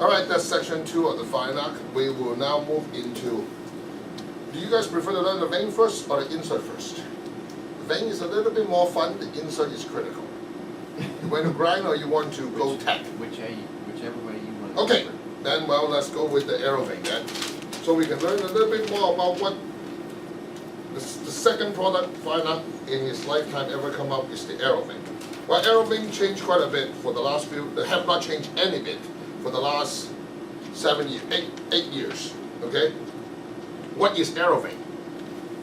Alright, that's section 2 of the Firenock. We will now move into, do you guys prefer to learn the vane first or the insert first? The vane is a little bit more fun, the insert is critical. You want to grind or you want to go tech? Whichever way you want. Okay, then well, let's go with the Aerovane then. So we can learn a little bit more about what the second product Firenock in his lifetime ever come up is the Aerovane. Well, Aerovane changed quite a bit for the last few, they have not changed any bit for the last 8 years, okay? What is Aerovane?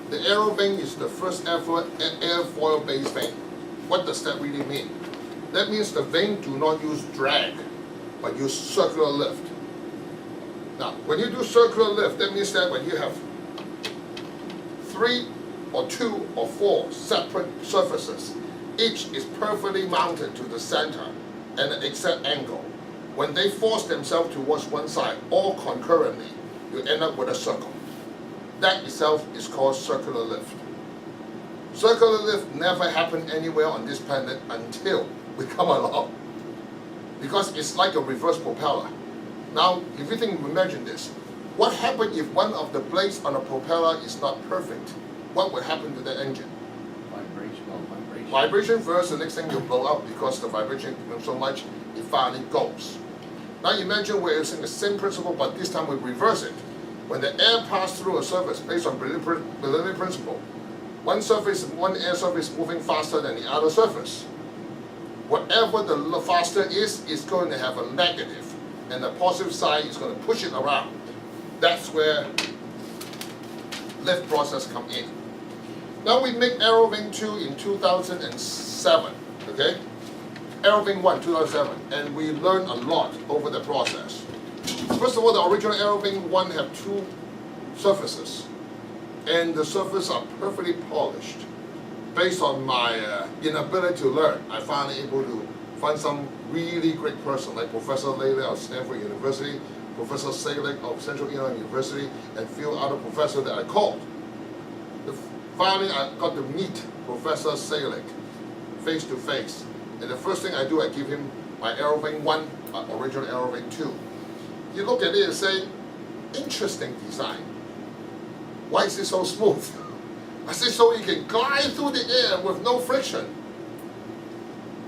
The Aerovane is the first ever airfoil-based vane. What does that really mean? That means the vane do not use drag, but use circular lift. Now, when you do circular lift, that means that when you have 3 or 2 or 4 separate surfaces, each is perfectly mounted to the center at an exact angle. When they force themselves towards one side, all concurrently, you end up with a circle. That itself is called circular lift. Circular lift never happened anywhere on this planet until we come along. Because it's like a reverse propeller. Now, if you think, imagine this. What happens if one of the blades on a propeller is not perfect? What would happen to the engine? Vibration. Vibration first, the next thing you blow up because the vibration becomes so much, it finally goes. Now imagine we're using the same principle, but this time we reverse it. When the air passes through a surface based on Bernoulli principle, one air surface is moving faster than the other surface. Whatever the faster is going to have a negative, and the positive side is going to push it around. That's where lift process come in. Now we make Aerovane 2 in 2007, okay? Aerovane 1, 2007, and we learned a lot over the process. First of all, the original Aerovane 1 have 2 surfaces, and the surfaces are perfectly polished. Based on my inability to learn, I finally able to find some really great person like Professor Lele of Stanford University, Professor Salek of Central Illinois University, and a few other professors that I called. Finally, I got to meet Professor Salek face to face. And the first thing I do, I give him my Aerovane 1, original Aerovane 2. You look at it and say, interesting design. Why is it so smooth? I say, so you can glide through the air with no friction.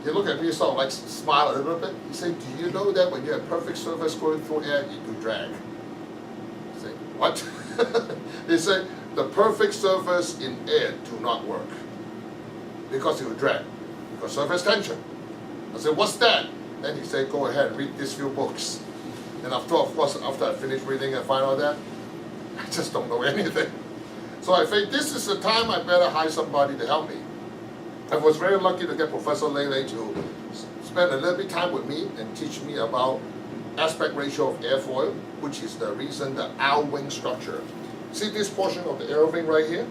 You look at me sort of like smile a little bit. You say, do you know that when you have perfect surface going through air, you do drag? I say, what? They say, the perfect surface in air do not work because it will drag, because surface tension. I said, what's that? Then he said, go ahead, read these few books. And of course, after I finished reading and find out that, I just don't know anything. So I think this is the time I better hire somebody to help me. I was very lucky to get Professor Lele to spend a little bit of time with me and teach me about aspect ratio of airfoil, which is the reason the owl wing structure. See this portion of the Aerovane right here?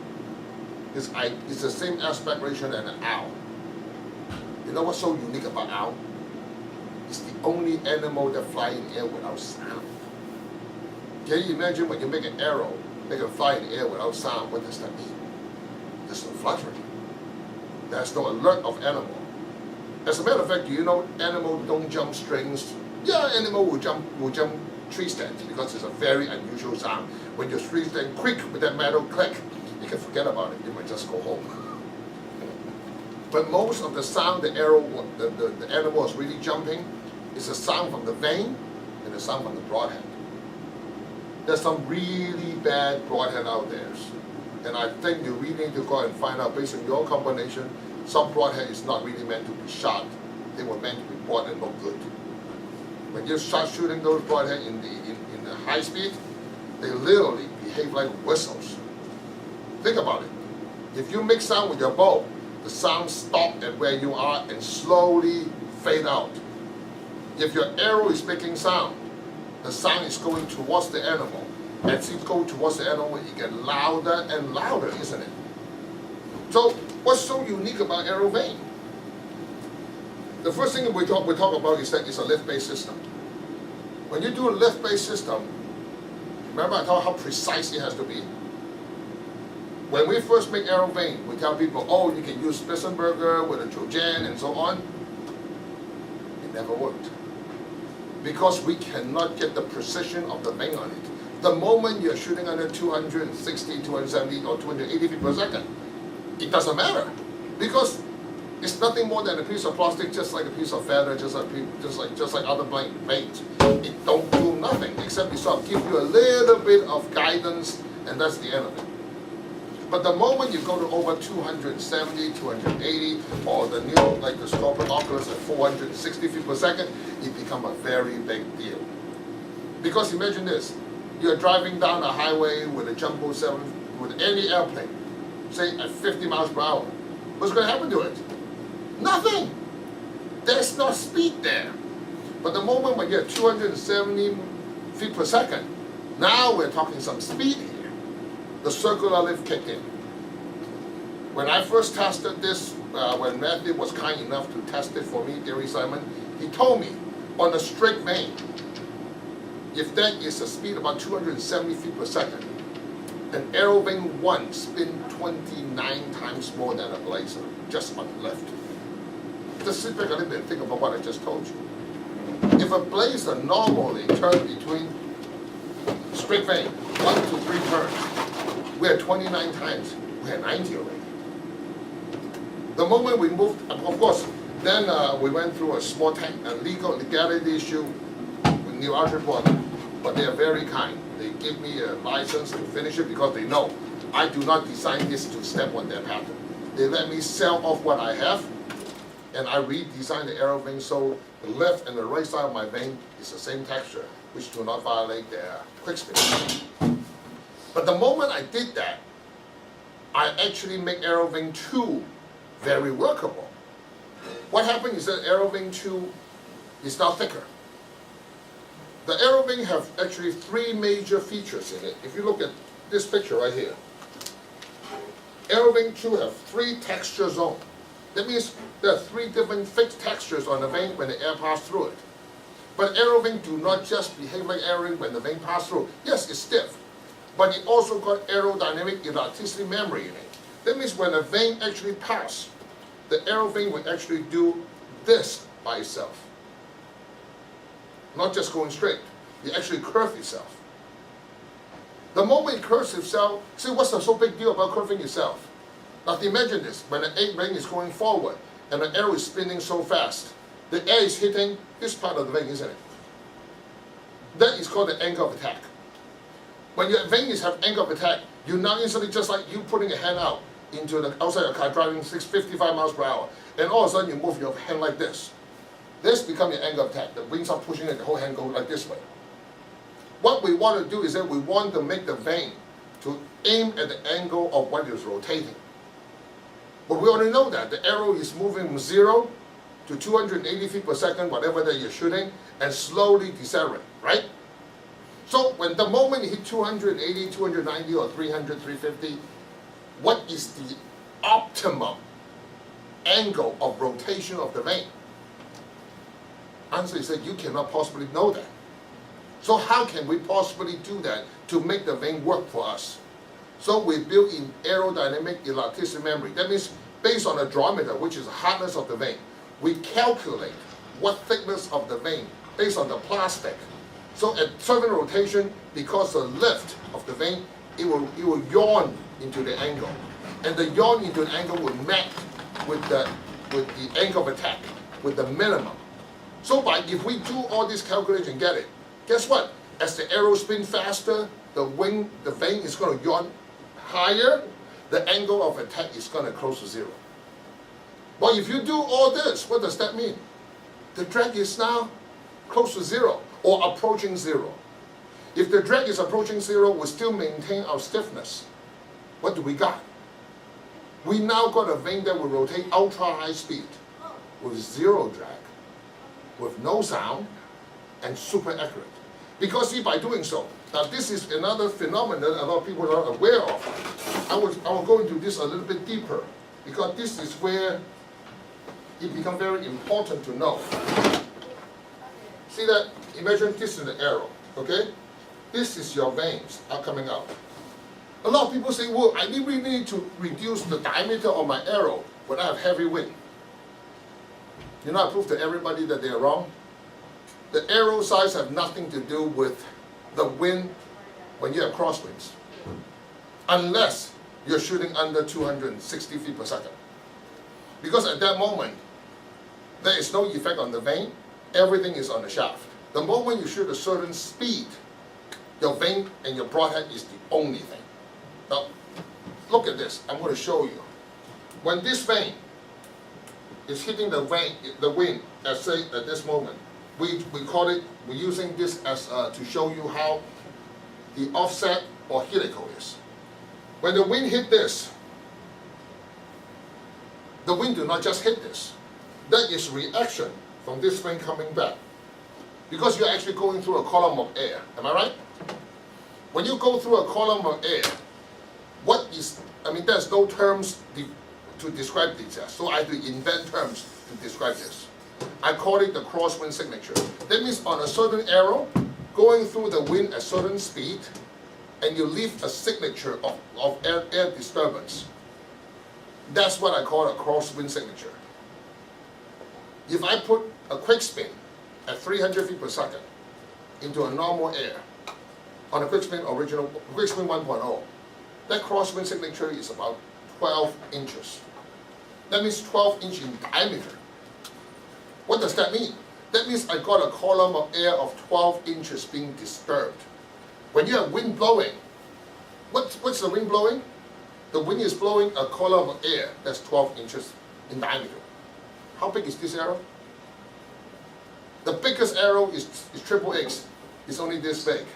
It's the same aspect ratio as an owl. You know what's so unique about owl? It's the only animal that flies in air without sound. Can you imagine when you make an arrow, they can fly in the air without sound? What does that mean? There's no fluttering. There's no alert of animal. As a matter of fact, do you know animals don't jump strings? Yeah, animal will jump tree stands because it's a very unusual sound. When your tree stand quick with that metal click, you can forget about it. You might just go home. But most of the sound the animal is really jumping is the sound from the vane and the sound from the broadhead. There's some really bad broadhead out there. And I think you really need to go and find out, based on your combination, some broadhead is not really meant to be shot. They were meant to be bought and look good. When you start shooting those broadhead in the high speed, they literally behave like whistles. Think about it. If you make sound with your bow, the sound stops at where you are and slowly fade out. If your arrow is making sound, the sound is going towards the animal. As it goes towards the animal, it gets louder and louder, isn't it? So, what's so unique about Aerovane? The first thing we talk about is that it's a lift-based system. When you do a lift-based system, remember I told how precise it has to be? When we first make Aerovane, we tell people, oh, you can use Spitzenberger with a Trojan and so on. It never worked. because we cannot get the precision of the wing on it. The moment you're shooting under 260, 270, or 280 feet per second, it doesn't matter, because it's nothing more than a piece of plastic, just like a piece of feather, just like other vanes. It don't do nothing except it sort of give you a little bit of guidance, and that's the end of it. But the moment you go to over 270, 280, or the new, like the Scorpion Oculus at 460 feet per second, it becomes a very big deal. Because imagine this, you're driving down a highway with a Jumbo 7, with any airplane, say at 50 miles per hour. What's going to happen to it? Nothing. There's no speed there. But the moment when you're at 270 feet per second, now we're talking some speed here. The circular lift kicked in. When I first tested this, when Matthew was kind enough to test it for me, Gary Simon, he told me on a straight vane, if that is a speed about 270 feet per second, an Aerovane 1 spin 29 times more than a Blazer, just on the lift. Just sit back a little bit and think about what I just told you. If a Blazer normally turns between straight vane, 1 to 3 turns, we're 29 times, we're 90 already. The moment we moved, of course, then we went through a small legality issue with New Harrisburg, but they are very kind. They give me a license to finish it because they know I do not design this to step on their pattern. They let me sell off what I have, and I redesigned the Aerovane so the left and the right side of my vane is the same texture, which do not violate their quick spin. But the moment I did that, I actually make Aerovane 2 very workable. What happened is that Aerovane 2 is now thicker. The Aerovane have actually 3 major features in it. If you look at this picture right here, Aerovane 2 have 3 texture zones. That means there are 3 different fixed textures on the vane when the air passes through it. But Aerovane do not just behave like Aerovane when the vane passes through. Yes, it's stiff, but it also got aerodynamic elasticity memory in it. That means when a vane actually passes, the Aerovane will actually do this by itself. Not just going straight, it actually curves itself. The moment it curves itself, see what's the so big deal about curving itself? Now imagine this, when an vane is going forward and the arrow is spinning so fast, the air is hitting this part of the vane, isn't it? That is called the angle of attack. When your vane is have angle of attack, you now instantly, just like you putting a hand out into the outside your car driving 655 miles per hour, and all of a sudden you move your hand like this. This becomes your angle of attack. The wings are pushing and the whole hand goes like this way. What we want to do is that we want to make the vane to aim at the angle of what is rotating. But we already know that the arrow is moving from 0 to 280 feet per second, whatever that you're shooting, and slowly decelerate, right? So when the moment you hit 280, 290, or 300, 350, what is the optimum angle of rotation of the vane? Answer is that you cannot possibly know that. So how can we possibly do that to make the vane work for us? So we built in aerodynamic elasticity memory. That means based on a geometer, which is the hardness of the vane, we calculate what thickness of the vane based on the plastic. So at certain rotation, because the lift of the vane, it will yawn into the angle. And the yawn into an angle will match with the angle of attack, with the minimum. So if we do all this calculation and get it, guess what? As the arrow spins faster, the vane is going to yawn higher, the angle of attack is going to close to 0. Well, if you do all this, what does that mean? The drag is now close to 0 or approaching 0. If the drag is approaching 0, we still maintain our stiffness. What do we got? We now got a vane that will rotate ultra high speed with 0 drag, with no sound, and super accurate. Because see, by doing so, now this is another phenomenon a lot of people are aware of. I will go into this a little bit deeper, because this is where it becomes very important to know. See that? Imagine this is the arrow, okay? This is your veins are coming out. A lot of people say, well, I really need to reduce the diameter of my arrow when I have heavy wind. You know, I prove to everybody that they are wrong. The arrow size have nothing to do with the wind when you have crosswinds, unless you're shooting under 260 feet per second. Because at that moment, there is no effect on the vane, everything is on the shaft. The moment you shoot a certain speed, your vane and your broadhead is the only thing. Now, look at this, I'm going to show you. When this vane is hitting the wind, as say at this moment, we call it, we're using this as to show you how the offset or helical is. When the wind hit this, the wind do not just hit this. That is reaction from this vane coming back. Because you're actually going through a column of air, am I right? When you go through a column of air, there's no terms to describe this, so I have to invent terms to describe this. I call it the crosswind signature. That means on a certain arrow, going through the wind at certain speed, and you leave a signature of air disturbance. That's what I call a crosswind signature. If I put a quick spin at 300 feet per second into a normal air, on a quick spin 1.0, that crosswind signature is about 12 inches. That means 12 inches in diameter. What does that mean? That means I got a column of air of 12 inches being disturbed. When you have wind blowing, what's the wind blowing? The wind is blowing a column of air that's 12 inches in diameter. How big is this arrow? The biggest arrow is triple X. It's only this big.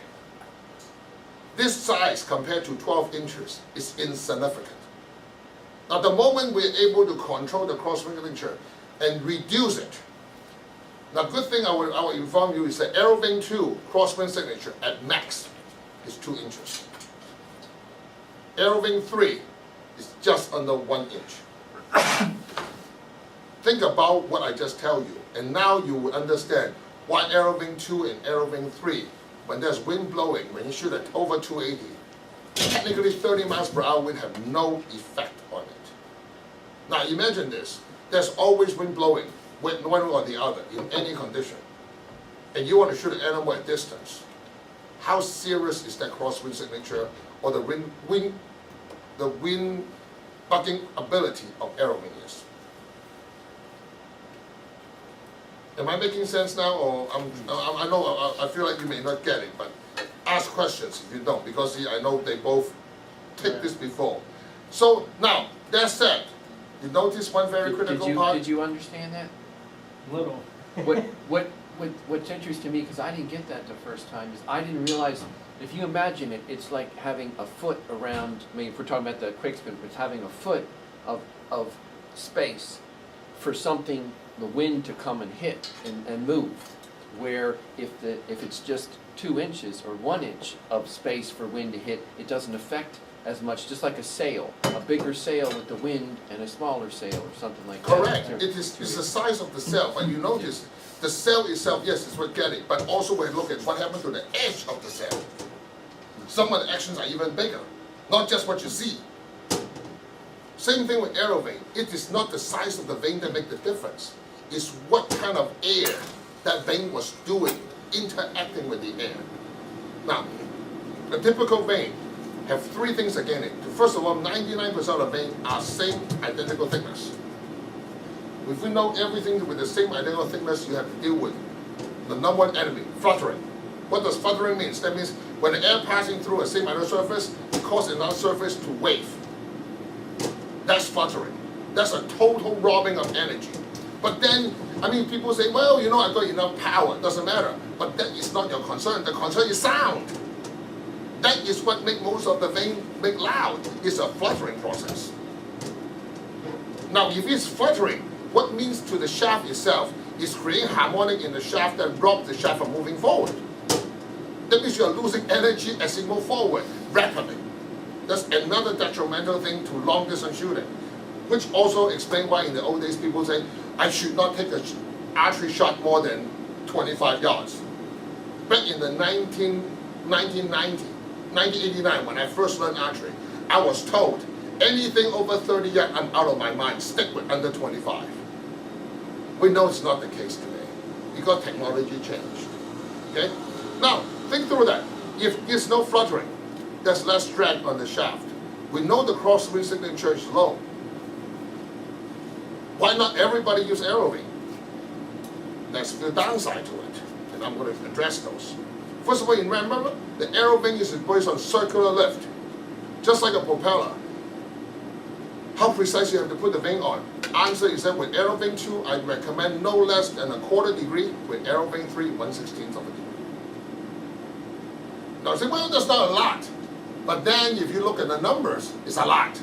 This size compared to 12 inches is insignificant. Now the moment we're able to control the crosswind signature and reduce it, now good thing I will inform you is that Aerovane 2 crosswind signature at max is 2 inches. Aerovane 3 is just under 1 inch. Think about what I just tell you, and now you will understand why Aerovane 2 and Aerovane 3, when there's wind blowing, when you shoot at over 280, technically 30 miles per hour wind have no effect on it. Now imagine this, there's always wind blowing, one or the other, in any condition. And you want to shoot an animal at distance. How serious is that crosswind signature or the wind bucking ability of Aerovane is? Am I making sense now, or I know I feel like you may not get it, but ask questions if you don't, because see, I know they both take this before. So now that said, you notice one very critical part. Did you understand that? Little. What's interesting to me, because I didn't get that the first time, is I didn't realize, if you imagine it, it's like having a foot around, if we're talking about the quick spin, it's having a foot of space for something, the wind to come and hit and move, where if it's just 2 inches or 1 inch of space for wind to hit, it doesn't affect as much, just like a sail, a bigger sail with the wind and a smaller sail or something like that. Correct. It's the size of the sail, but you notice the sail itself, yes, it's worth getting, but also we look at what happened to the edge of the sail. Some of the actions are even bigger, not just what you see. Same thing with Aerovane. It is not the size of the vane that makes the difference. It's what kind of air that vane was doing, interacting with the air. Now, a typical vane have 3 things against it. First of all, 99% of vane are same identical thickness. If we know everything with the same identical thickness, you have to deal with the number 1 enemy, fluttering. What does fluttering mean? That means when the air passing through a same identical surface, it causes another surface to wave. That's fluttering. That's a total robbing of energy. But then, people say, well, I've got enough power, it doesn't matter. But that is not your concern. The concern is sound. That is what makes most of the vane make loud. It's a fluttering process. Now, if it's fluttering, what means to the shaft itself is creating harmonic in the shaft that robs the shaft from moving forward. That means you're losing energy as you move forward rapidly. That's another detrimental thing to long distance shooting, which also explains why in the old days people say, I should not take an archery shot more than 25 yards. Back in the 1989, when I first learned archery, I was told, anything over 30 yards, I'm out of my mind, stick with under 25. We know it's not the case today. because technology changed. Okay? Now, think through that. If there's no fluttering, there's less drag on the shaft. We know the cross-ring signature is low. Why not everybody use Aerovane? There's the downside to it, and I'm going to address those. First of all, remember, the Aerovane is based on circular lift, just like a propeller. How precise you have to put the vane on? Answer is that with Aerovane 2, I recommend no less than 1/4 degree. With Aerovane 3, 1/16 of a degree. Now, you say, well, that's not a lot. But then, if you look at the numbers, it's a lot.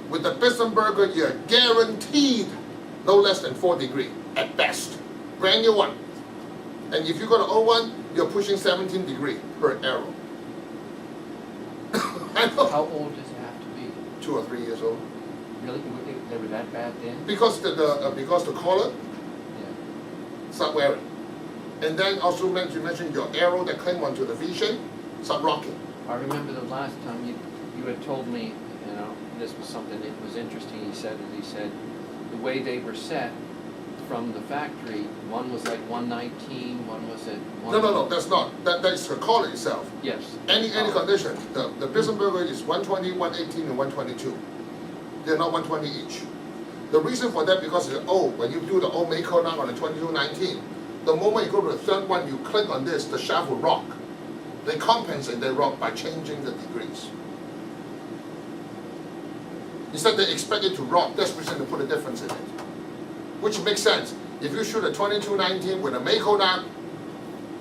With the Bissenberger, you're guaranteed no less than 4 degree at best. Brand new one. And if you go to 01, you're pushing 17 degree per arrow. I know. How old does it have to be? 2 or 3 years old. Really? They were that bad then? Because the collar Yeah. start wearing. And then also you mentioned your arrow that cling onto the V shape, start rocking. I remember the last time you had told me, you know, this was something that was interesting. He said the way they were set from the factory, one was like 119, one was at 1... No, that's not. That's the collar itself. Yes. Any condition. The Bissenberger is 120, 118, and 122. They're not 120 each. The reason for that because when you do the old Mako now on the 2219, the moment you go to the third one, you click on this, the shaft will rock. They compensate their rock by changing the degrees. Instead they expect it to rock, that's the reason to put a difference in it. Which makes sense. If you shoot a 2219 with a Mako now,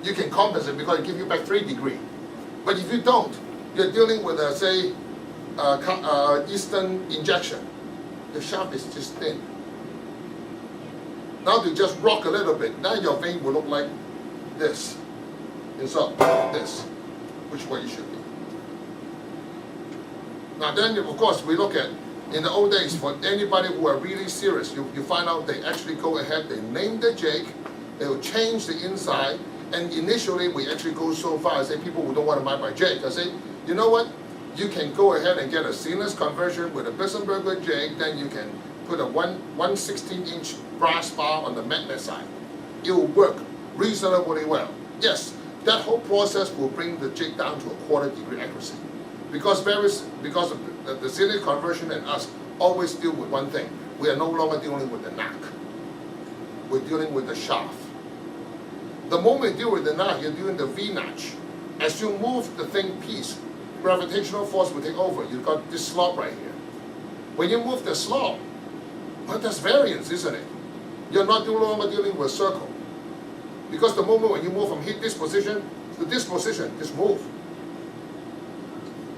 you can compensate because it gives you back 3 degrees. But if you don't, you're dealing with say Eastern injection. The shaft is just thin. Now to just rock a little bit, now your vane will look like this. Instead of this, which way you should be. Now then, of course, we look at, in the old days, for anybody who are really serious, you find out they actually go ahead, they name the jig, they will change the inside, and initially we actually go so far as say people who don't want to buy by jig, I say, you know what, you can go ahead and get a seamless conversion with a Bissenberger jig, then you can put a 1/16" brass bar on the magnet side. It will work reasonably well. Yes, that whole process will bring the jig down to 1/4 degree accuracy. Because the seamless conversion and us always deal with one thing. We are no longer dealing with the knock. We're dealing with the shaft. The moment you deal with the knock, you're doing the V-notch. As you move the thing piece, gravitational force will take over. You've got this slot right here. When you move the slot, well, that's variance, isn't it? You're not no longer dealing with a circle. Because the moment when you move from this position to this position, just move.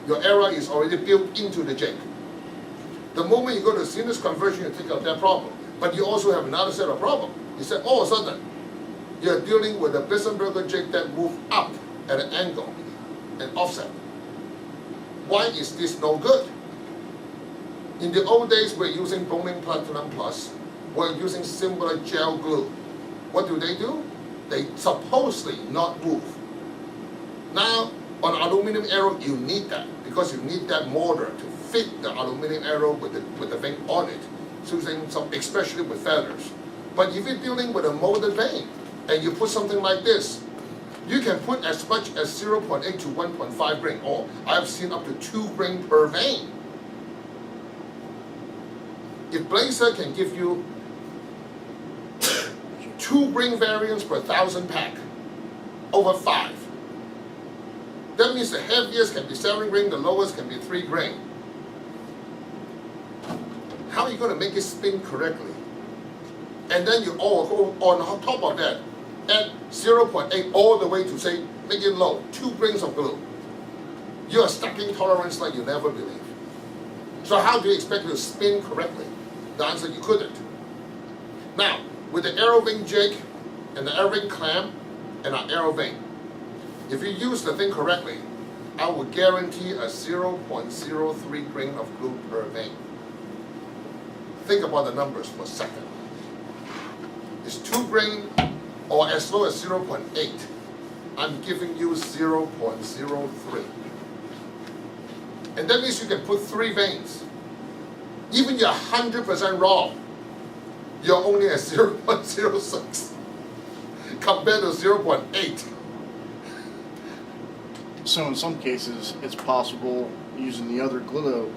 Your error is already built into the jig. The moment you go to seamless conversion, you take out that problem. But you also have another set of problems. You said all of a sudden, you're dealing with a Bissenberger jig that moves up at an angle and offset. Why is this no good? In the old days, we're using Bowling Platinum Plus. We're using similar gel glue. What do? They supposedly not move. Now, on aluminum arrow, you need that because you need that mortar to fit the aluminum arrow with the vane on it, especially with feathers. But if you're dealing with a molded vane and you put something like this, you can put as much as 0.8 to 1.5 grain, or I've seen up to 2 grain per vane. If Blazer can give you 2 grain variants per 1,000 pack, over 5. That means the heaviest can be 7 grain, the lowest can be 3 grain. How are you going to make it spin correctly? And then you go on top of that, add 0.8 all the way to say, make it low, 2 grains of glue. You are stacking tolerance like you never believe. So how do you expect it to spin correctly? The answer, you couldn't. Now, with the Aerovane jig and the Aerovane clamp and our Aerovane, if you use the thing correctly, I will guarantee a 0.03 grain of glue per vane. Think about the numbers for a second. It's 2 grain or as low as 0.8. I'm giving you 0.03. And that means you can put 3 veins. Even you're 100% wrong, you're only at 0.06. compared to 0.8. So in some cases, it's possible using the other glue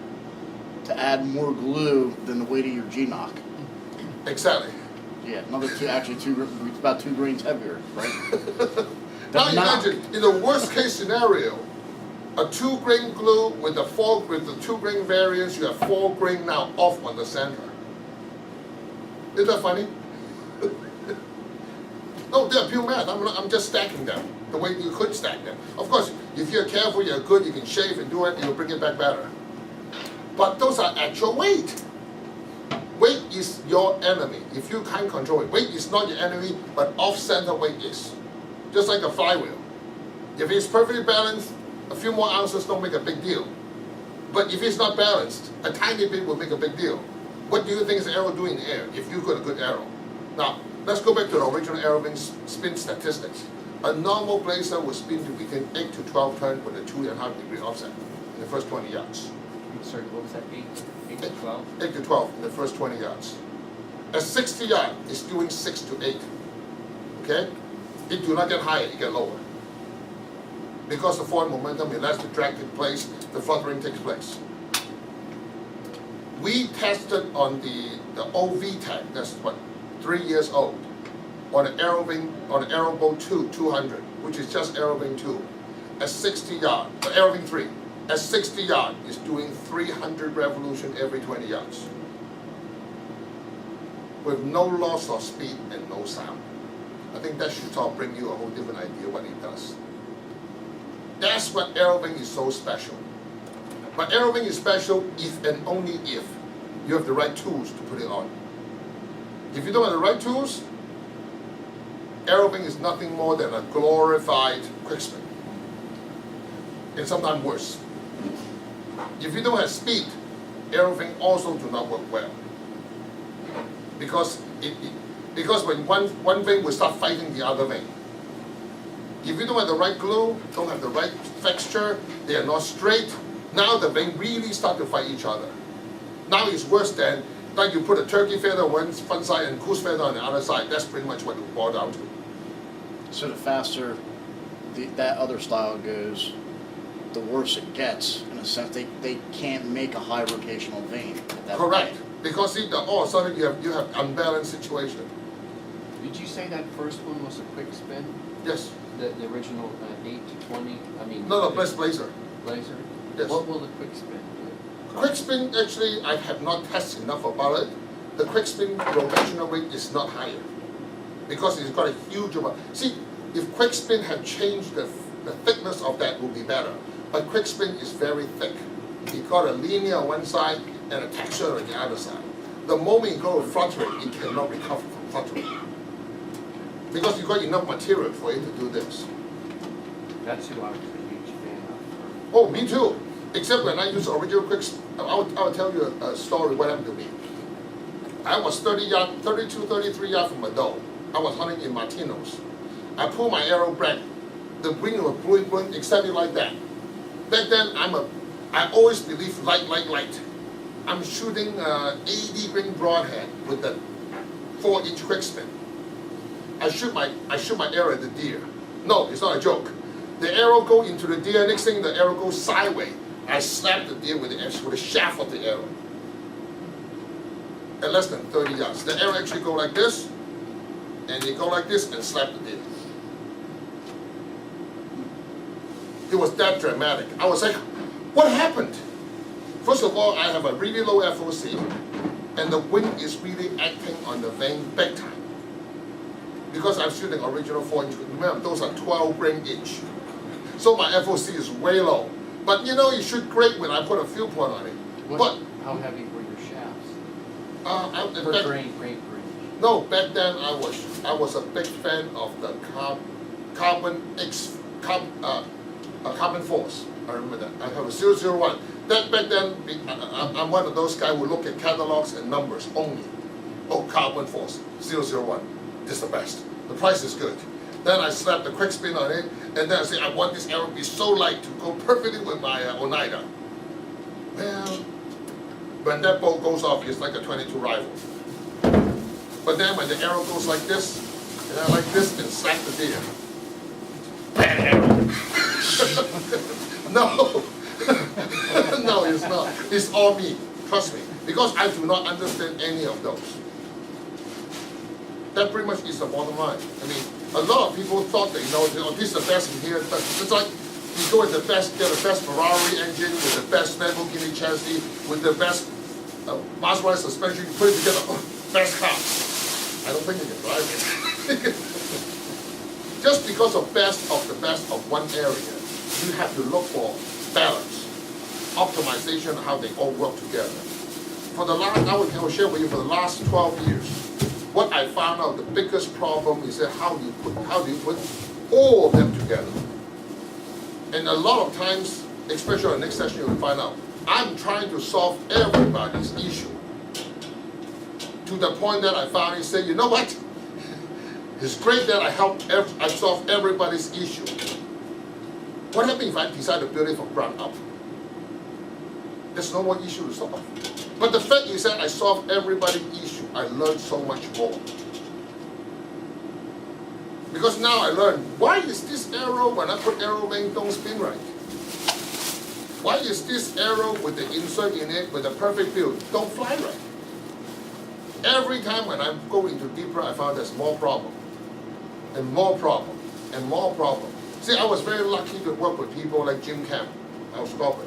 to add more glue than the weight of your G-knock. Exactly. Yeah, about 2 grains heavier, right? Now knock. imagine, in the worst case scenario, a 2-grain glue with the 2-grain variance, you have 4 grain now off on the center. Isn't that funny? No, they're pure math. I'm just stacking them the way you could stack them. Of course, if you're careful, you're good, you can shave and do it, you'll bring it back better. But those are actual weight. Weight is your enemy if you can't control it. Weight is not your enemy, but off-center weight is. Just like a flywheel. If it's perfectly balanced, a few more ounces don't make a big deal. But if it's not balanced, a tiny bit will make a big deal. What do you think is the arrow doing in the air if you got a good arrow? Now, let's go back to the original Aerovane spin statistics. A normal blazer will spin to between 8 to 12 turns with a 2.5 degree offset in the first 20 yards. Sorry, what was that, 8 to 12? 8 to 12 in the first 20 yards. A 60 yard is doing 6 to 8. Okay? It do not get higher, it get lower. Because the forward momentum, unless the drag takes place, the fluttering takes place. We tested on the OV tag, that's what, 3 years old, on an Aerovane, on an Aeroboat 200, which is just Aerovane 2, at 60 yard, Aerovane 3, at 60 yard is doing 300 revolution every 20 yards. With no loss of speed and no sound. I think that should bring you a whole different idea what it does. That's what Aerovane is so special. But Aerovane is special if and only if you have the right tools to put it on. If you don't have the right tools, Aerovane is nothing more than a glorified quick spin. And sometimes worse. If you don't have speed, Aerovane also do not work well. Because when one vein will start fighting the other vein. If you don't have the right glue, don't have the right texture, they are not straight, now the vein really start to fight each other. Now it's worse than like you put a turkey feather on one side and goose feather on the other side. That's pretty much what it will boil down to. So the faster that other style goes, the worse it gets. In a sense, they can't make a high rotational vein at that Correct. point. Because see, all of a sudden you have unbalanced situation. Did you say that first one was a quick spin? Yes. The original 8 to 20? I mean. No, blazer. Blazer? Yes. What will the quick spin do? Quick spin, actually, I have not tested enough about it. The quick spin rotational weight is not higher because it's got a huge amount. See, if quick spin had changed the thickness of that would be better. But quick spin is very thick. It got a linear on one side and a texture on the other side. The moment you go to fluttering, it cannot recover from fluttering. Because you got enough material for it to do this. That's who I was a huge fan of. Oh, me too. Except when I use original quick spin, I'll tell you a story what happened to me. I was 32, 33 yards from a doe. I was hunting in Martinos. I pulled my arrow back. The wing was blowing exactly like that. Back then, I always believe light. I'm shooting 80 grain broadhead with the 4-inch quick spin. I shoot my arrow at the deer. No, it's not a joke. The arrow go into the deer. Next thing, the arrow goes sideways. I slap the deer with the shaft of the arrow. At less than 30 yards. The arrow actually go like this, and you go like this and slap the deer. It was that dramatic. I was like, what happened? First of all, I have a really low FOC, and the wind is really acting on the vein big time. Because I'm shooting original 4-inch, remember, those are 12 grain each. So my FOC is way low. But you know, you shoot great when I put a field point on it. How heavy were your shafts? Per grain. No, back then I was a big fan of the carbon force. I remember that. I have a 001. Back then, I'm one of those guys who look at catalogs and numbers only. Oh, carbon force 001. This is the best. The price is good. Then I slap the quick spin on it, and then I say, I want this arrow to be so light to go perfectly with my Oneida. Well, when that bolt goes off, it's like a .22 rifle. But then when the arrow goes like this, And I like this and slap the deer. Bad arrow. No. No, it's not. It's all me. Trust me. Because I do not understand any of those. That pretty much is the bottom line. I mean, a lot of people thought that, this is the best in here. But it's like you go with get the best Ferrari engine, with the best Lamborghini chassis, with the best Maserati suspension, you put it together, best car. I don't think you can drive it. Just because of the best of one area, you have to look for balance, optimization, how they all work together. For the last, I will share with you, for the last 12 years, what I found out the biggest problem is that how do you put all of them together? And a lot of times, especially in the next session, you'll find out, I'm trying to solve everybody's issue. To the point that I finally said, you know what? It's great that I solve everybody's issue. What happens if I decide to build it from ground up? There's no more issue to solve. But the fact is that I solved everybody's issue. I learned so much more. Because now I learn, why is this arrow, when I put Aerovane, don't spin right? Why is this arrow with the insert in it, with the perfect build, don't fly right? Every time when I go into deeper, I found there's more problem. And more problem. And more problem. See, I was very lucky to work with people like Jim Camp, our sculptor.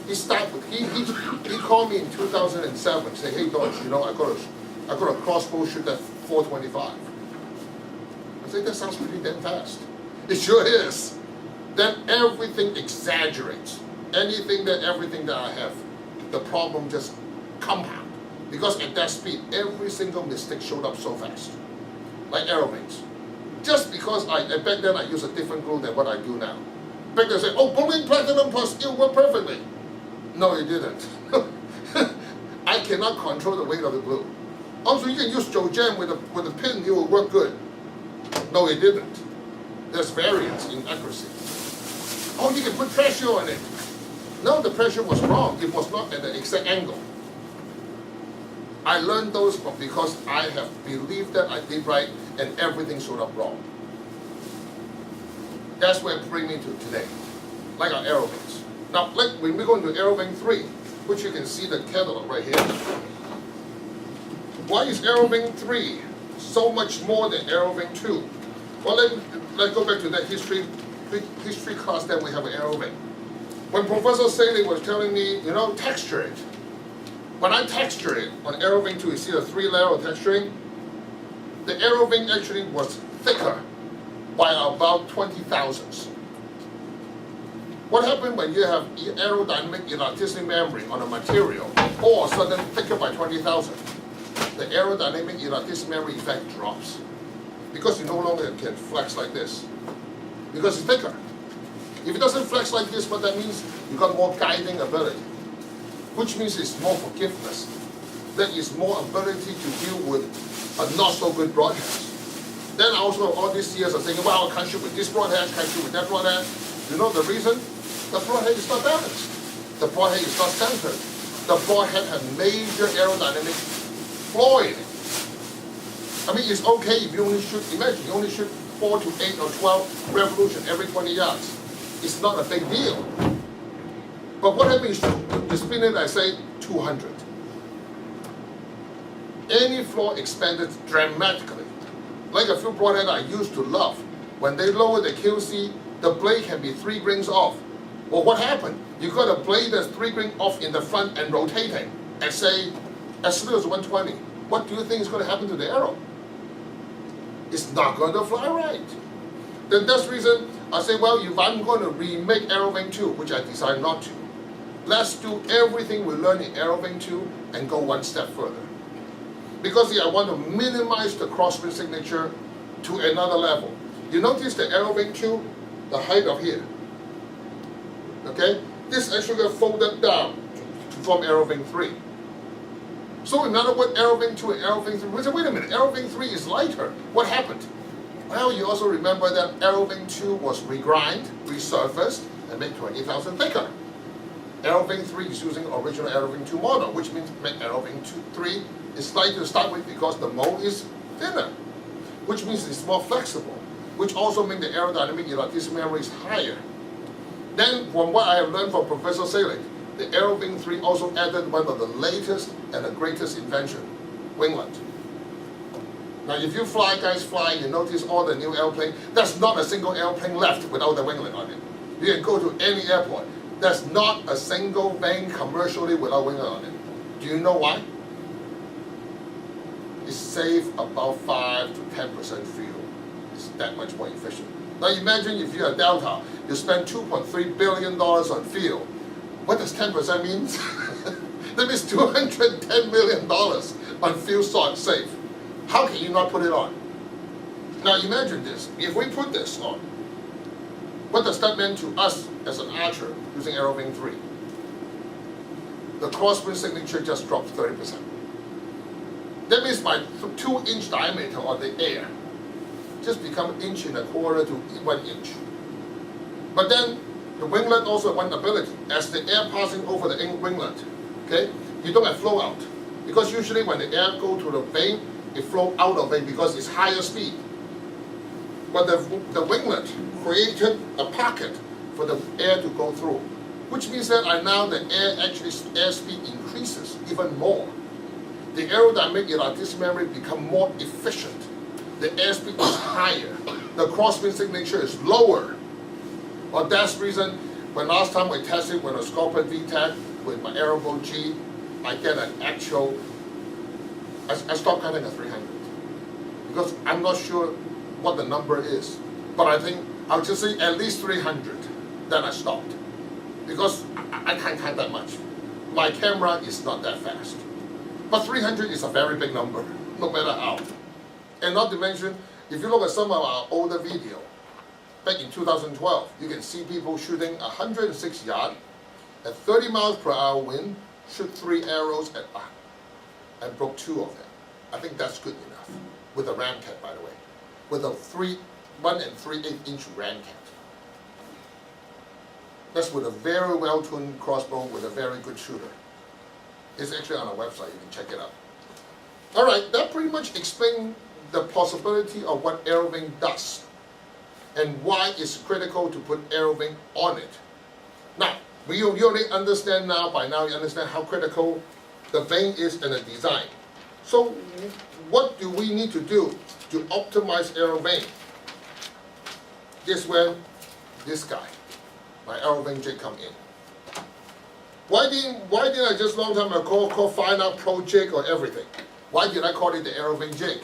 He called me in 2007, say, hey Dodge, I got a crossbow shoot at 425. I said, that sounds pretty damn fast. It sure is. Then everything exaggerates. Everything that I have, the problem just compound. Because at that speed, every single mistake showed up so fast. Like Aerovanes. Just because back then I used a different glue than what I do now. Back then I said, oh, Bowling Platinum Plus, it worked perfectly. No, it didn't. I cannot control the weight of the glue. Also, you can use Joe Jam with a pin, it will work good. No, it didn't. There's variance in accuracy. Oh, you can put pressure on it. No, the pressure was wrong. It was not at the exact angle. I learned those because I have believed that I did right and everything showed up wrong. That's where it brings me to today. Like our Aerovanes. Now, when we go into Aerovane 3, which you can see the catalog right here. Why is Aerovane 3 so much more than Aerovane 2? Well, let's go back to that history class that we have at Aerovane. When Professor Saley was telling me, texture it. When I texture it on Aerovane 2, you see the 3-layer of texturing? The Aerovane actually was thicker by about 20 thousandths. What happened when you have aerodynamic elasticity memory on a material, all of a sudden thicker by 20 thousandths? The aerodynamic elasticity memory effect drops. Because you no longer can flex like this. Because it's thicker. If it doesn't flex like this, what that means? You got more guiding ability. Which means it's more forgiveness. That is more ability to deal with a not so good broadcast. Then also all these years are saying, well, I can't shoot with this broadhead, can't shoot with that broadhead. You know the reason? The broadhead is not balanced. The broadhead is not centered. The broadhead has major aerodynamic flaw in it. I mean, it's okay if you only shoot, imagine you only shoot 4 to 8 or 12 revolutions every 20 yards. It's not a big deal. But what happens to spin it, I say 200. Any flaw expanded dramatically. Like a few broadhead I used to love. When they lower the QC, the blade can be 3 grains off. Well, what happened? You got a blade that's 3 grains off in the front and rotating at say, as little as 120. What do you think is going to happen to the arrow? It's not going to fly right. Then that's the reason I say, well, if I'm going to remake Aerovane 2, which I decided not to, let's do everything we learned in Aerovane 2 and go one step further. Because I want to minimize the crosswind signature to another level. You notice the Aerovane 2, the height of here. Okay? This actually got folded down to form Aerovane 3. So in other words, Aerovane 2 and Aerovane 3, we said, wait a minute, Aerovane 3 is lighter. What happened? Well, you also remember that Aerovane 2 was regrind, resurfaced, and made 20,000 thicker. Aerovane 3 is using original Aerovane 2 model, which means Aerovane 3 is lighter to start with because the mold is thinner. which means it's more flexible, which also makes the aerodynamic elasticity memory is higher. Then, from what I have learned from Professor Selig, the Aerovane 3 also added one of the latest and the greatest invention, winglet. Now, if you guys fly, you notice all the new airplane, there's not a single airplane left without the winglet on it. You can go to any airport, there's not a single plane commercially without winglet on it. Do you know why? It saves about 5 to 10% fuel. It's that much more efficient. Now imagine if you're a Delta, you spend $2.3 billion on fuel. What does 10% mean? That means $210 million on fuel save. How can you not put it on? Now imagine this, if we put this on, what does that mean to us as an archer using Aerovane 3? The crosswind signature just dropped 30%. That means my 2-inch diameter on the air just become 1.25 inches to 1 inch. But then the winglet also has one ability. As the air passing over the winglet, okay, you don't have flow out. Because usually when the air go to the vane, it flow out of it because it's higher speed. But the winglet created a pocket for the air to go through, which means that now the air speed increases even more. The aerodynamic elasticity memory become more efficient. The airspeed is higher. The crosswind signature is lower. For that reason, when last time we tested with a Scorpion VTEC with my Aeroboat G, I get an actual, I stopped counting at 300. Because I'm not sure what the number is. But I think I'll just say at least 300. Then I stopped. Because I can't count that much. My camera is not that fast. But 300 is a very big number, no matter how. And not to mention, if you look at some of our older video, back in 2012, you can see people shooting 106 yards at 30 miles per hour wind, shoot 3 arrows and broke 2 of them. I think that's good enough. With a ramcat, by the way. With a 1 3/8-inch ramcat. That's with a very well-tuned crossbow with a very good shooter. It's actually on our website, you can check it out. Alright, that pretty much explains the possibility of what Aerovane does and why it's critical to put Aerovane on it. Now, you already understand now, by now you understand how critical the vane is in the design. So, what do we need to do to optimize Aerovane? This is where this guy, my Aerovane jig, come in. Why didn't I just long time ago call Firenock Pro jig or everything? Why did I call it the Aerovane jig?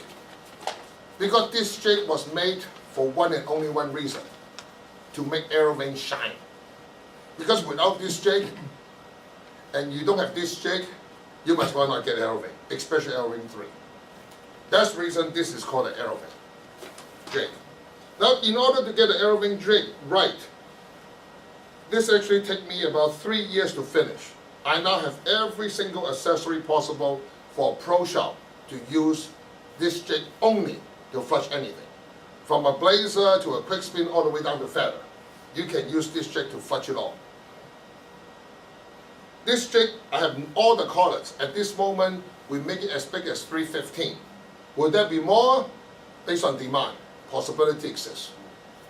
Because this jig was made for one and only one reason, to make Aerovane shine. Because without this jig, and you don't have this jig, you must well not get Aerovane, especially Aerovane 3. That's the reason this is called the Aerovane jig. Now, in order to get the Aerovane jig right, this actually took me about 3 years to finish. I now have every single accessory possible for a pro shop to use this jig only to flush anything. From a blazer to a quick spin all the way down to feather. You can use this jig to flush it all. This jig, I have all the colors. At this moment, we make it as big as 315. Will there be more? Based on demand. Possibility exists.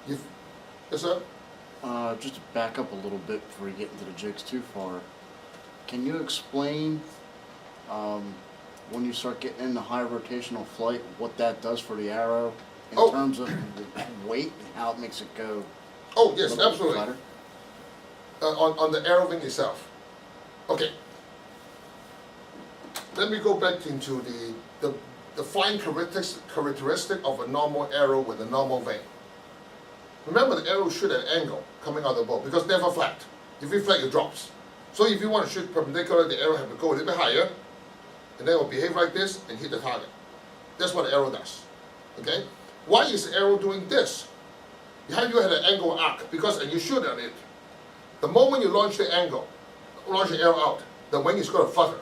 Yes, sir? Just to back up a little bit before we get into the jigs too far, can you explain when you start getting into high rotational flight what that does for the arrow in terms of weight and how it makes it go? Oh yes, absolutely. On the Aerovane itself. Okay. Let me go back into the flying characteristic of a normal arrow with a normal vane. Remember, the arrow shoot at an angle coming out of the bow because it's never flat. If you flat, it drops. So if you want to shoot perpendicular, the arrow has to go a little bit higher, and then it will behave like this and hit the target. That's what the arrow does. Okay? Why is the arrow doing this? You have an angle arc because, and you shoot at it. The moment you launch the arrow out, the wing is going to flutter.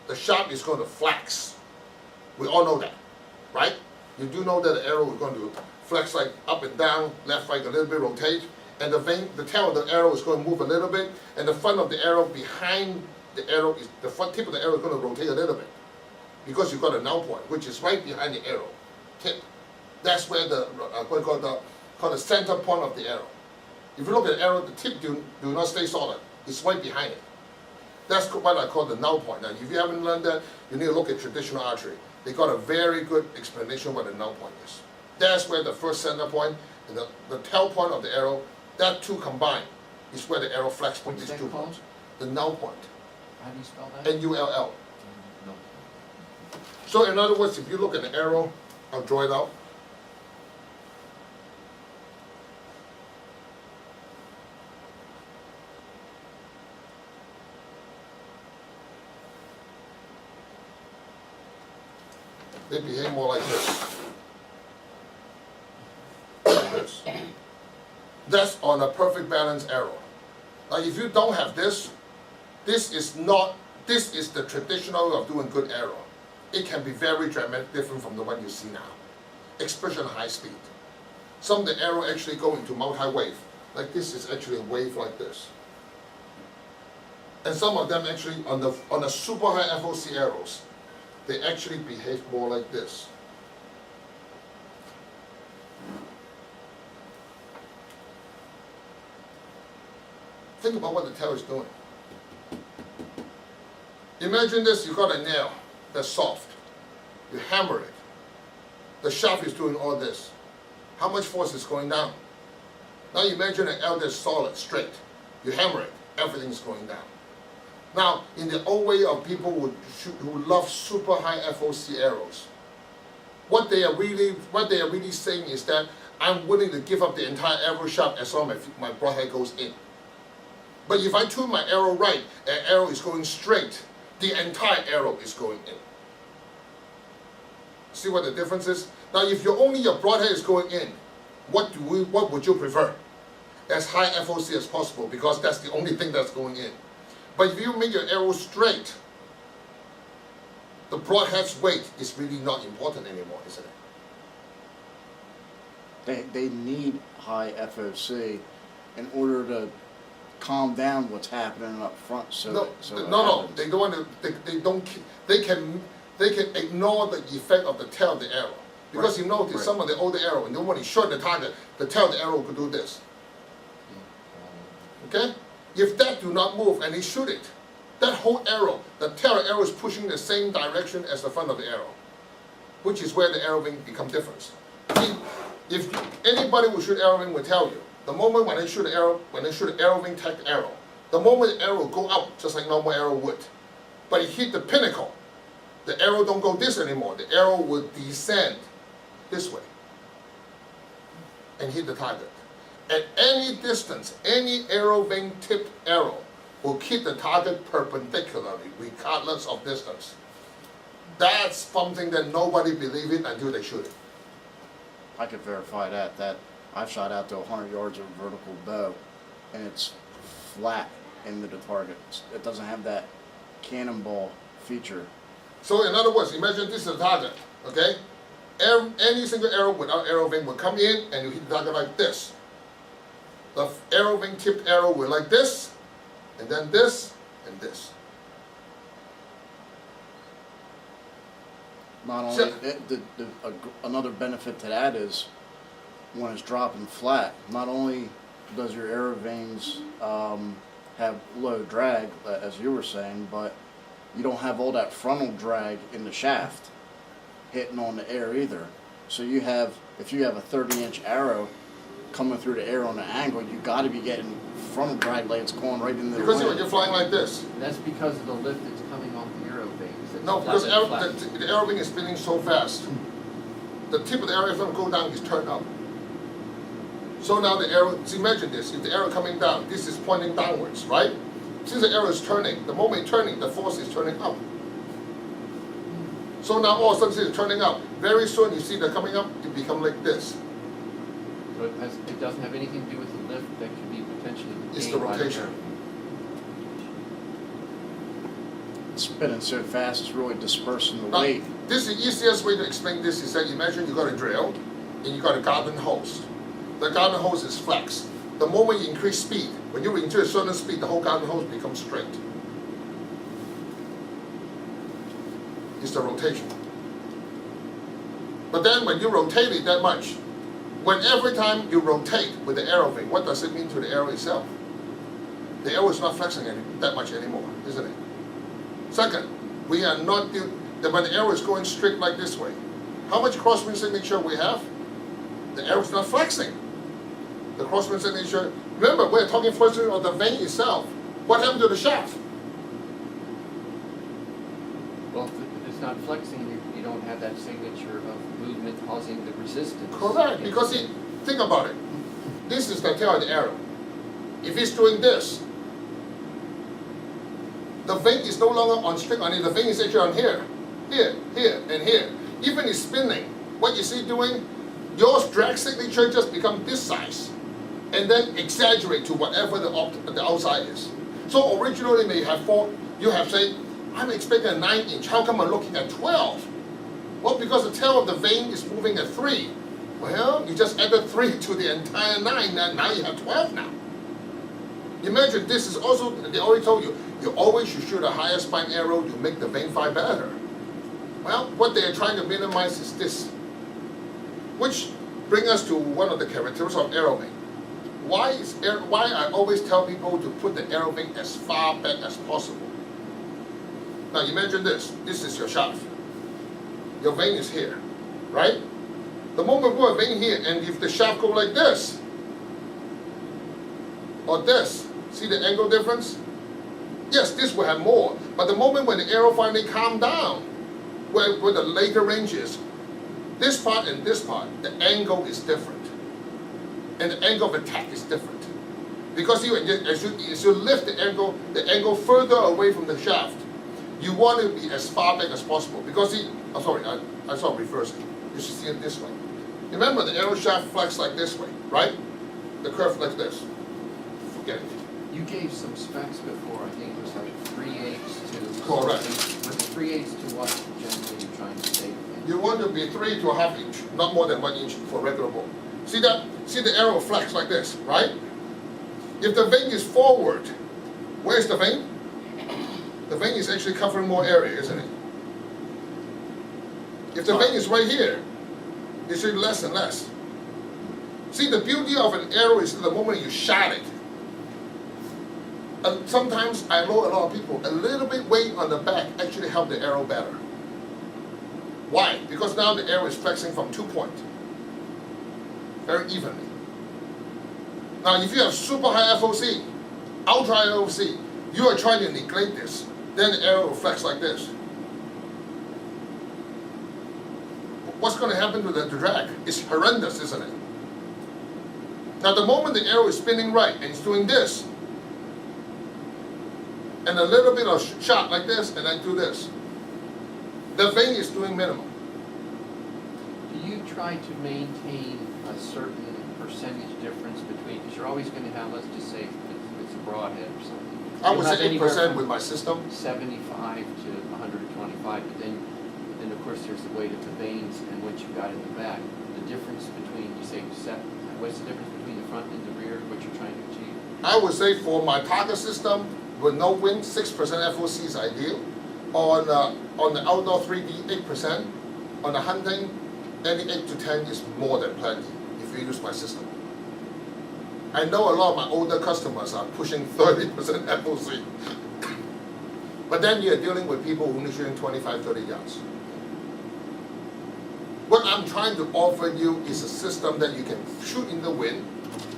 The shaft is going to flex. We all know that, right? You do know that the arrow is going to flex like up and down, left, right, a little bit, rotate, and the tail of the arrow is going to move a little bit, and the front of the arrow behind the arrow is the front tip of the arrow is going to rotate a little bit because you've got a null point, which is right behind the arrow tip. That's where the what called the center point of the arrow. If you look at the arrow, the tip do not stay solid. It's right behind it. That's what I call the null point. Now, if you haven't learned that, you need to look at traditional archery. They got a very good explanation what the null point is. That's where the first center point and the tail point of the arrow, that two combined, is where the arrow flex from What's these that two called? points. The null point. How do you spell that? N-U-L-L. No. So in other words, if you look at the arrow, I'll draw it out. They behave more like this. Like this. That's on a perfect balance arrow. Now if you don't have this, this is the traditional way of doing good arrow. It can be very dramatic, different from the one you see now. Especially high speed. Some of the arrow actually go into multi-wave. Like this is actually a wave like this. And some of them actually, on the super high FOC arrows, they actually behave more like this. Think about what the tail is doing. Imagine this, you got a nail that's soft. You hammer it. The shaft is doing all this. How much force is going down? Now imagine an arrow that's solid, straight. You hammer it, everything's going down. Now, in the old way of people who love super high FOC arrows, what they are really saying is that I'm willing to give up the entire arrow shaft as long as my broadhead goes in. But if I tune my arrow right, an arrow is going straight, the entire arrow is going in. See what the difference is? Now, if only your broadhead is going in, what would you prefer? As high FOC as possible, because that's the only thing that's going in. But if you make your arrow straight, the broadhead's weight is really not important anymore, isn't it? They need high FOC in order to calm down what's happening up front. No, they don't want to. They can ignore the effect of the tail of the arrow, because you notice some of the older arrow, and when you shoot the target, the tail of the arrow could do this. Okay. If that do not move and they shoot it, that whole arrow, the tail of the arrow is pushing the same direction as the front of the arrow, which is where the arrow wing becomes different. If anybody who shoot arrow wing will tell you, the moment when they shoot an arrow wing type arrow, the moment the arrow go up just like normal arrow would, but it hit the pinnacle, the arrow don't go this anymore. The arrow will descend this way and hit the target. At any distance, any arrow wing tipped arrow will hit the target perpendicularly, regardless of distance. That's something that nobody believes in until they shoot it. I could verify that I've shot out to 100 yards of a vertical bow, and it's flat into the target. It doesn't have that cannonball feature. So in other words, imagine this is a target, okay? Any single arrow without arrow wing will come in and you hit the target like this. The arrow wing tipped arrow will like this, and then this, and this. Not only, another benefit to that is when it's dropping flat, not only does your arrow veins have low drag, as you were saying, but you don't have all that frontal drag in the shaft hitting on the air either. So you have, if you have a 30-inch arrow coming through the air on an angle, you got to be getting frontal drag like it's going right into the Because wind. you're flying like this. That's because of the lift that's coming off the arrow veins. It's No, not because that flat. the arrow wing is spinning so fast. The tip of the arrow, if it go down, is turned up. So now the arrow, so imagine this, if the arrow coming down, this is pointing downwards, right? Since the arrow is turning, the moment it's turning, the force is turning up. So now all of a sudden it's turning up. Very soon you see that coming up, it become like this. So it doesn't have anything to do with the lift that could be potentially It's gained the by rotation. arrow. It's spinning so fast, it's really dispersing the Now, weight. this is the easiest way to explain this is that imagine you got a drill and you got a garden hose. The garden hose is flex. The moment you increase speed, when you reach a certain speed, the whole garden hose becomes straight. It's the rotation. But then when you rotate it that much, when every time you rotate with the Aerovane, what does it mean to the arrow itself? The arrow is not flexing that much anymore, isn't it? Second, we are not, when the arrow is going straight like this way, how much crosswind signature we have? The arrow is not flexing. The crosswind signature, remember, we're talking first of the vane itself. What happened to the shaft? Well, if it's not flexing, you don't have that signature of movement causing the resistance. Correct, because think about it. This is the tail of the arrow. If it's doing this, the vane is no longer on string on it, the vane is actually on here, and here. Even it's spinning, what you see doing, your drag signature just become this size, and then exaggerate to whatever the outside is. So originally you have say, I'm expecting a 9-inch, how come I'm looking at 12? Well, because the tail of the vane is moving at 3. Well, you just added 3 to the entire 9, now you have 12 now. Imagine this is also, they already told you, you always should shoot a higher spine arrow to make the vane fly better. Well, what they are trying to minimize is this. Which brings us to one of the characteristics of Aerovane. Why I always tell people to put the Aerovane as far back as possible. Now imagine this is your shaft. Your vane is here, right? The moment we put a vane here, and if the shaft go like this, or this, see the angle difference? Yes, this will have more, but the moment when the arrow finally calms down, where the later range is, this part and this part, the angle is different. And the angle of attack is different. Because as you lift the angle further away from the shaft, you want to be as far back as possible. Because I saw it reversed. You should see it this way. Remember, the arrow shaft flex like this way, right? The curve like this. Forget it. You gave some specs before, I think it was like 3/8 to... Correct. With 3/8 to what generally you're trying to say? You want to be 3 to a half inch, not more than 1 inch for regular bow. See that? See the arrow flex like this, right? If the vane is forward, where's the vane? The vane is actually covering more area, isn't it? If the vane is right here, it should be less and less. See, the beauty of an arrow is the moment you shot it. And sometimes I know a lot of people, a little bit weight on the back actually help the arrow better. Why? Because now the arrow is flexing from 2 points, very evenly. Now if you have super high FOC, ultra high FOC, you are trying to neglect this, then the arrow will flex like this. What's going to happen to the drag? It's horrendous, isn't it? Now the moment the arrow is spinning right and it's doing this, and a little bit of shot like this, and then do this, the vane is doing minimum. Do you try to maintain a certain percentage difference between, because you're always going to have, let's just say, it's a broadhead or something. I would You'll have say anywhere 8% from with my system. 75 to 125, but then of course there's the weight of the vanes and what you got in the back. The difference between, you say, what's the difference between the front and the rear, what you're trying to achieve? I would say for my target system, with no wind, 6% FOC is ideal. On the outdoor 3D, 8%. On the hunting, any 8 to 10 is more than plenty if you use my system. I know a lot of my older customers are pushing 30% FOC. But then you're dealing with people who only shooting 25, 30 yards. What I'm trying to offer you is a system that you can shoot in the wind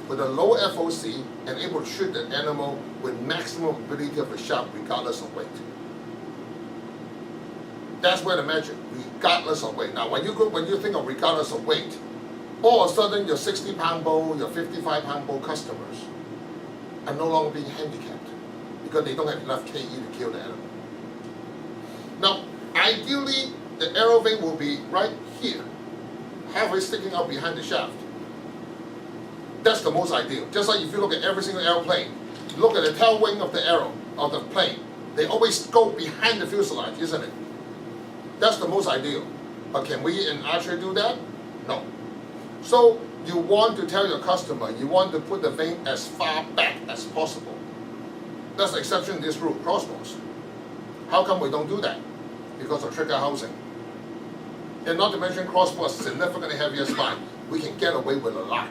with a low FOC and able to shoot the animal with maximum ability of the shot regardless of weight. That's where the magic, regardless of weight. Now when you think of regardless of weight, all of a sudden your 60-pound bow, your 55-pound bow customers are no longer being handicapped because they don't have enough KE to kill the animal. Now, ideally, the Aerovane will be right here, halfway sticking out behind the shaft. That's the most ideal. Just like if you look at every single airplane, look at the tail wing of the arrow, of the plane. They always go behind the fuselage, isn't it? That's the most ideal. But can we in archery do that? No. So you want to tell your customer, you want to put the vane as far back as possible. That's the exception to this rule, crossbows. How come we don't do that? Because of trigger housing. And not to mention crossbow has significantly heavier spine. We can get away with a lot.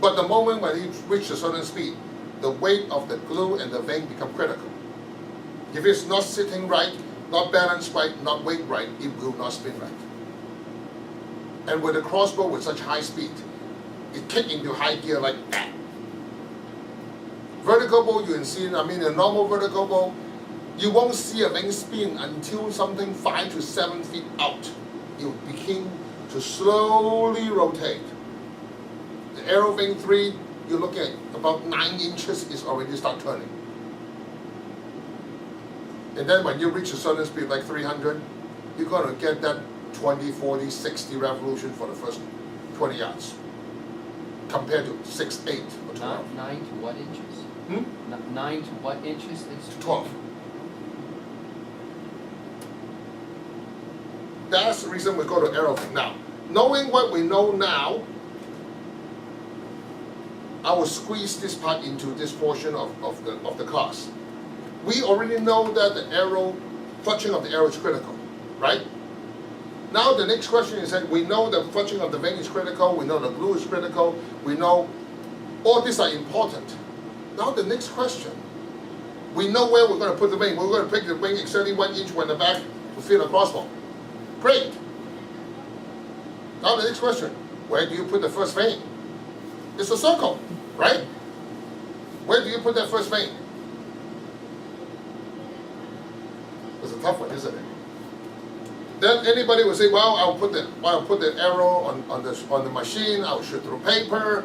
But the moment when it reaches a certain speed, the weight of the glue and the vane become critical. If it's not sitting right, not balanced right, not weight right, it will not spin right. And with a crossbow with such high speed, it kick into high gear like that. Vertical bow, you can see, I mean, a normal vertical bow, you won't see a vane spin until something 5 to 7 feet out. It will begin to slowly rotate. The Aerovane 3, you look at about 9 inches, it's already start turning. And then when you reach a certain speed like 300, you're going to get that 20, 40, 60 revolution for the first 20 yards. Compared to 6, 8, or 12. 9 to what inches? Hmm? 9 to what inches? It's 12. That's the reason we go to Aerovane. Now, knowing what we know now, I will squeeze this part into this portion of the class. We already know that the arrow, fletching of the arrow is critical, right? Now the next question is that we know the fletching of the vane is critical, we know the glue is critical, we know all these are important. Now the next question, we know where we're going to put the vane. We're going to pick the vane exactly 1 inch when the back to fit a crossbow. Great. Now the next question, where do you put the first vane? It's a circle, right? Where do you put that first vane? It's a tough one, isn't it? Then anybody will say, well, I'll put the arrow on the machine, I'll shoot through paper,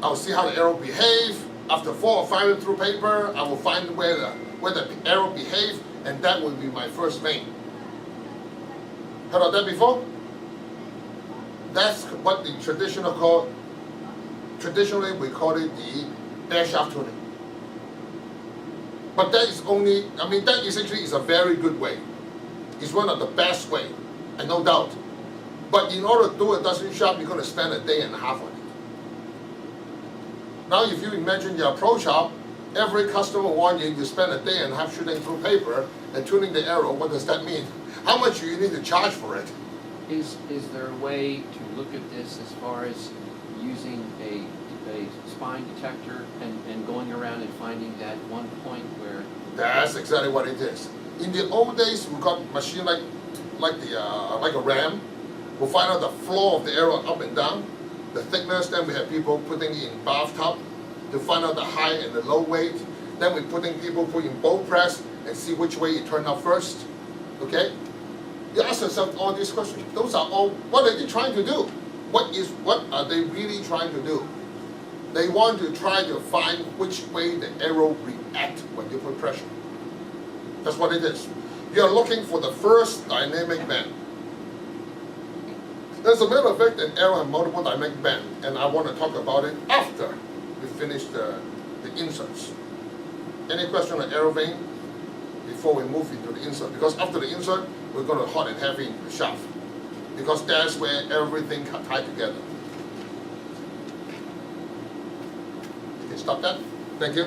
I'll see how the arrow behave. After 4 or 5 through paper, I will find where the arrow behave, and that will be my first vane. Heard of that before? That's what the traditionally we call it the bare shaft tuning. But that is only, I mean, that essentially is a very good way. It's one of the best way, and no doubt. But in order to do a dozen shop, you're going to spend a day and a half on it. Now if you imagine your pro shop, every customer wants you to spend a day and a half shooting through paper and tuning the arrow, what does that mean? How much do you need to charge for it? Is there a way to look at this as far as using a spine detector and going around and finding that one point where... That's exactly what it is. In the old days, we got machine like a ram. We'll find out the flow of the arrow up and down, the thickness. Then we have people putting in bathtub to find out the high and the low weight. Then we people put in bow press and see which way it turned out first. Okay? You ask yourself all these questions. Those are all, what are they trying to do? What are they really trying to do? They want to try to find which way the arrow reacts when you put pressure. That's what it is. You're looking for the first dynamic bend. As a matter of fact, an arrow has multiple dynamic bend, and I want to talk about it after we finish the inserts. Any question on Aerovane before we move into the insert? Because after the insert, we're going to hot and heavy into the shaft. Because that's where everything can tie together. You can stop that. Thank you.